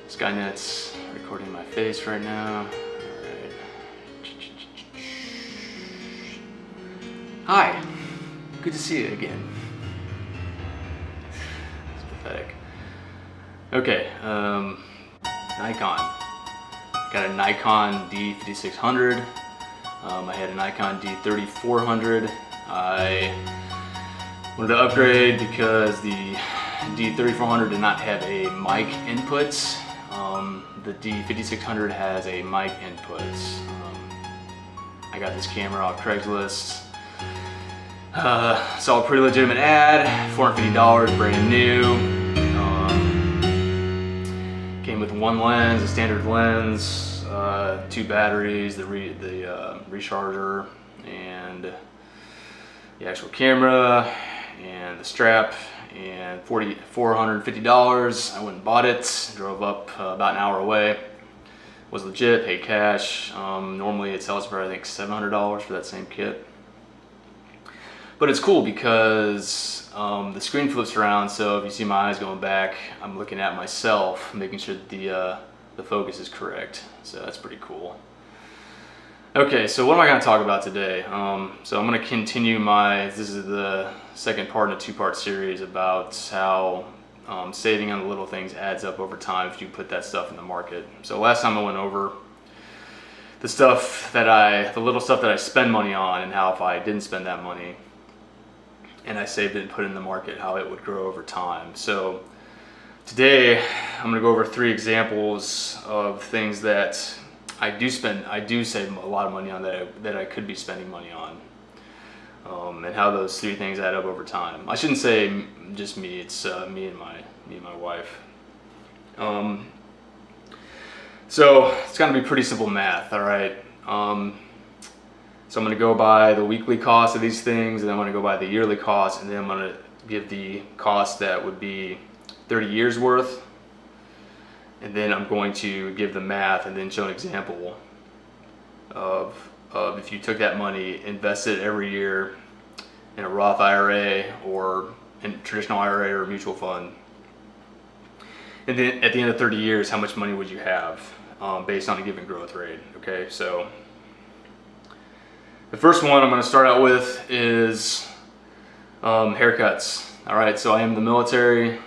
Skynet's recording my face right now. Alright. Hi! Good to see you again. It's pathetic. Okay, Nikon. Got a Nikon D5600. I had a Nikon D3400. I wanted to upgrade because the D3400 did not have a mic input. The D5600 has a mic input. I got this camera off Craigslist. Saw a pretty legitimate ad, $450, brand new. Came with one lens, a standard lens, 2 batteries, the recharger, and the actual camera, and the strap, and $450. I went and bought it, drove up about an hour away. Was legit, paid cash. Normally it sells for I think $700 for that same kit. But it's cool because the screen flips around, so if you see my eyes going back, I'm looking at myself, making sure that the focus is correct. So that's pretty cool. Okay, so what am I going to talk about today? So I'm going to continue this is the second part in a 2-part series about how saving on the little things adds up over time if you put that stuff in the market. So last time I went over the little stuff that I spend money on, and how if I didn't spend that money and I saved it and put it in the market, how it would grow over time. So today I'm going to go over 3 examples of things that I do save a lot of money on that I could be spending money on, and how those 3 things add up over time. I shouldn't say just me; it's me and my wife. So it's going to be pretty simple math. All right. So I'm going to go by the weekly cost of these things, and then I'm going to go by the yearly cost, and then I'm going to give the cost that would be 30 years worth. And then I'm going to give the math and then show an example of if you took that money, invested every year in a Roth IRA or in a traditional IRA or a mutual fund. And then at the end of 30 years, how much money would you have based on a given growth rate? Okay, so the first one I'm going to start out with is haircuts. All right, so I am in the military.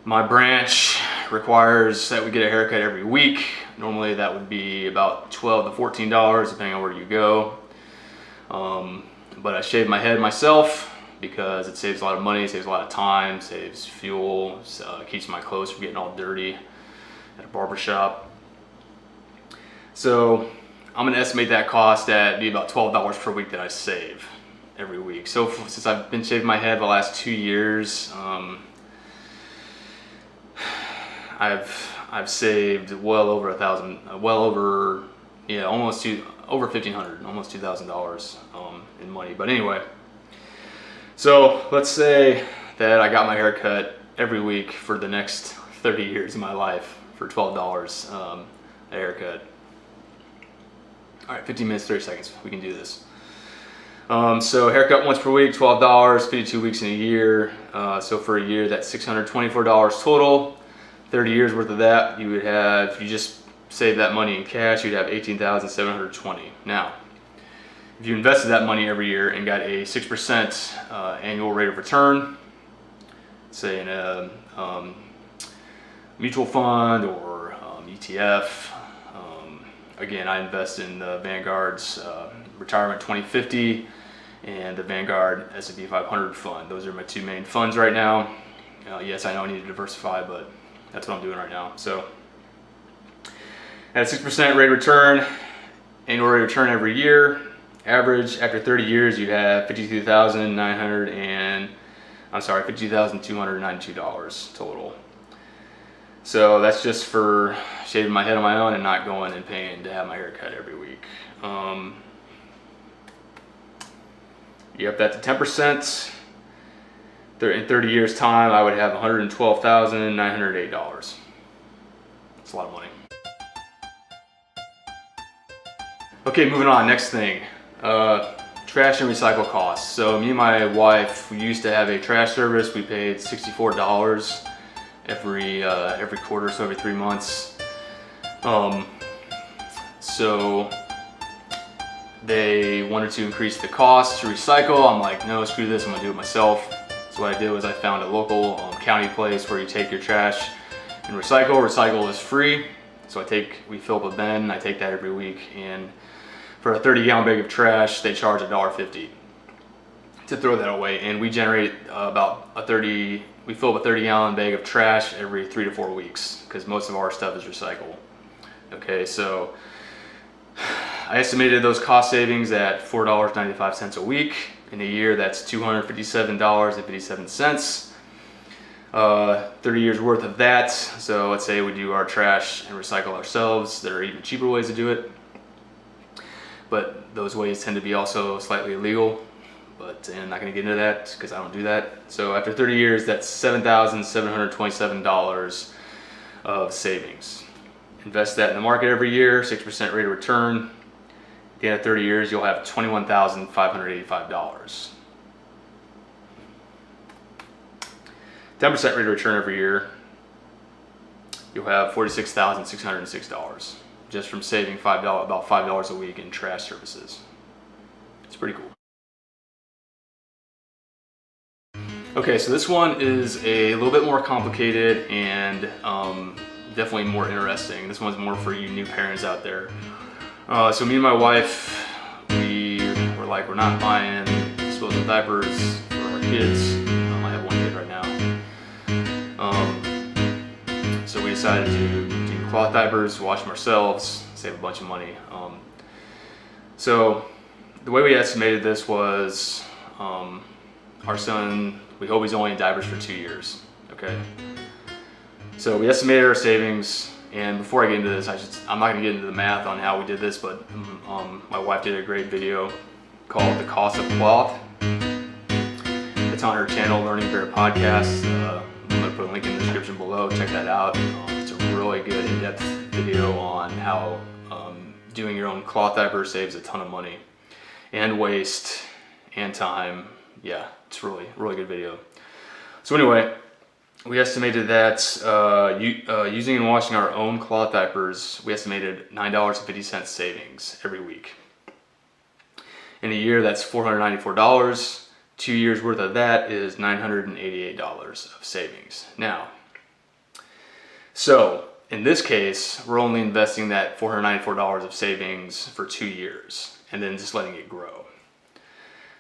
My branch requires that we get a haircut every week. Normally that would be about $12 to $14 depending on where you go. But I shave my head myself because it saves a lot of money, saves a lot of time, saves fuel, keeps my clothes from getting all dirty at a barber shop. So I'm going to estimate that cost at be about $12 per week that I save every week. So since I've been shaving my head the last 2 years, I've saved well over over $1,500, almost $2,000 in money. But anyway, so let's say that I got my hair cut every week for the next 30 years of my life for $12 a haircut. All right, 15 minutes, 30 seconds. We can do this. So haircut once per week, $12, 52 weeks in a year. So for a year, that's $624 total. 30 years worth of that, you would have, if you just save that money in cash, you'd have $18,720. Now, if you invested that money every year and got a 6% annual rate of return, say in a mutual fund or ETF, again, I invest in the Vanguard's Retirement 2050 and the Vanguard S&P 500 fund. Those are my 2 main funds right now. Yes, I know I need to diversify, but that's what I'm doing right now. So at a 6% rate of return, annual rate of return every year, average after 30 years, you have $52,292 total. So that's just for shaving my head on my own and not going and paying to have my hair cut every week. You up that to 10%. In 30 years time, I would have $112,908. That's a lot of money. Okay, moving on, next thing. Trash and recycle costs. So me and my wife, we used to have a trash service. We paid $64 every quarter, so every 3 months. So they wanted to increase the cost to recycle. I'm like, no, screw this, I'm gonna do it myself. So what I did was I found a local county place where you take your trash and recycle. Recycle is free. So we fill up a bin, I take that every week, and for a 30-gallon bag of trash, they charge $1.50 to throw that away. And we generate we fill up a 30-gallon bag of trash every 3 to 4 weeks, because most of our stuff is recyclable. Okay, so I estimated those cost savings at $4.95 a week. In a year, that's $257.57. 30 years worth of that. So let's say we do our trash and recycle ourselves. There are even cheaper ways to do it, but those ways tend to be also slightly illegal. But I'm not going to get into that because I don't do that. So after 30 years, that's $7,727 of savings. Invest that in the market every year, 6% rate of return. At the end of 30 years, you'll have $21,585. 10% rate of return every year, you'll have $46,606 just from saving about $5 a week in trash services. It's pretty cool. Okay, so this one is a little bit more complicated and definitely more interesting. This one's more for you new parents out there. So me and my wife, we were like, we're not buying disposable diapers for our kids. I have one kid right now. So we decided to do cloth diapers, wash them ourselves, save a bunch of money. So the way we estimated this was our son, we hope he's only in diapers for 2 years, okay? So we estimated our savings, and before I get into this, I'm not gonna get into the math on how we did this, but my wife did a great video called The Cost of Cloth. It's on her channel, Learning Bear Podcast. I'm gonna put a link in the description below, check that out. It's a really good in-depth video on how doing your own cloth diaper saves a ton of money and waste and time. Yeah, it's really good video. So anyway, we estimated that using and washing our own cloth diapers, we estimated $9.50 savings every week. In a year, that's $494. 2 years worth of that is $988 of savings. Now, so in this case, we're only investing that $494 of savings for 2 years and then just letting it grow.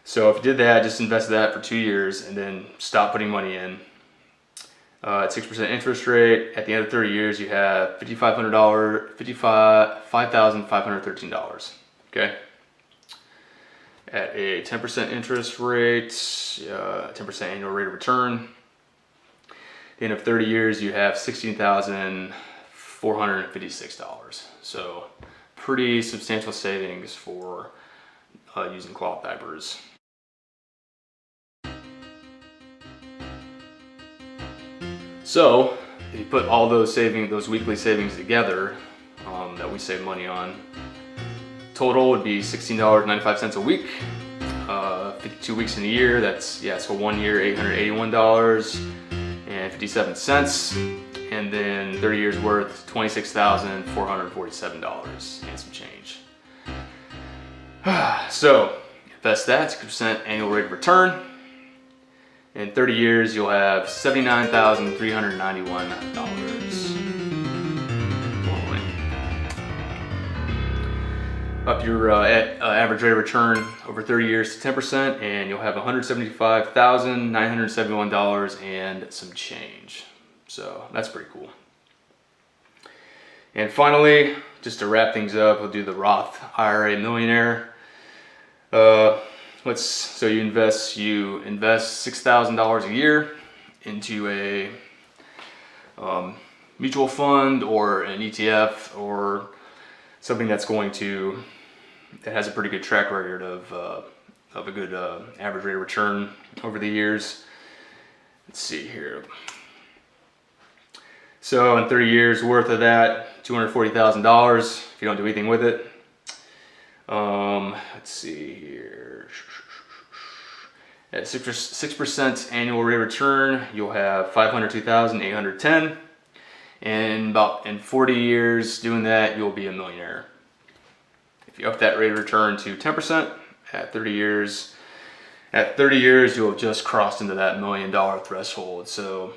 So if you did that, just invest that for 2 years and then stop putting money in. At 6% interest rate, at the end of 30 years, you have $5,513. Okay. At a 10% interest rate, 10% annual rate of return. At the end of 30 years, you have $16,456. So pretty substantial savings for using cloth diapers. So if you put all those weekly savings together that we save money on, total would be $16.95 a week, 52 weeks in a year. That's, so 1 year, $881.57, and then 30 years worth, $26,447 and some change. So invest that, 6% annual rate of return. In 30 years, you'll have $79,391. Up your average rate of return over 30 years to 10%, and you'll have $175,971 and some change. So that's pretty cool. And finally, just to wrap things up, we'll do the Roth IRA Millionaire. So you invest $6,000 a year into a mutual fund or an ETF or something that has a pretty good track record of a good average rate of return over the years. Let's see here. So in 30 years worth of that, $240,000 if you don't do anything with it. Let's see here. At 6% annual rate of return, you'll have 502,810. And in 40 years doing that, you'll be a millionaire. If you up that rate of return to 10% at 30 years, you'll have just crossed into that $1 million threshold. So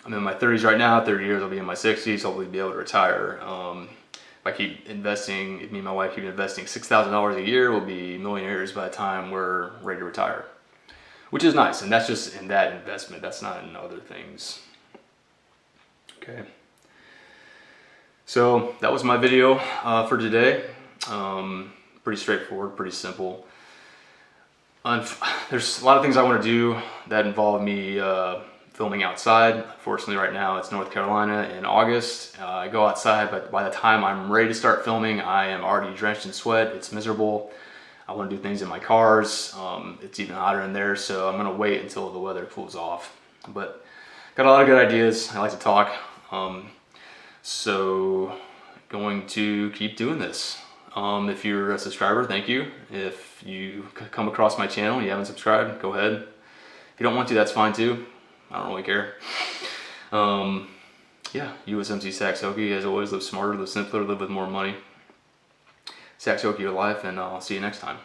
I'm in my 30s right now. 30 years, I'll be in my 60s. Hopefully, be able to retire. If I keep investing, if me and my wife keep investing $6,000 a year, we'll be millionaires by the time we're ready to retire, which is nice. And that's just in that investment. That's not in other things. Okay. So that was my video for today. Pretty straightforward, pretty simple. There's a lot of things I want to do that involve me filming outside. Unfortunately, right now it's North Carolina in August. I go outside, but by the time I'm ready to start filming, I am already drenched in sweat. It's miserable. I want to do things in my cars. It's even hotter in there, so I'm going to wait until the weather cools off. But got a lot of good ideas. I like to talk. So going to keep doing this. If you're a subscriber, thank you. If you come across my channel and you haven't subscribed, go ahead. If you don't want to, that's fine too. I don't really care. Yeah, USMC Saxoki, as always, live smarter, live simpler, live with more money. Saxoki your life, and I'll see you next time.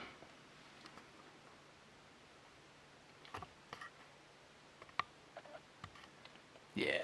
Yeah.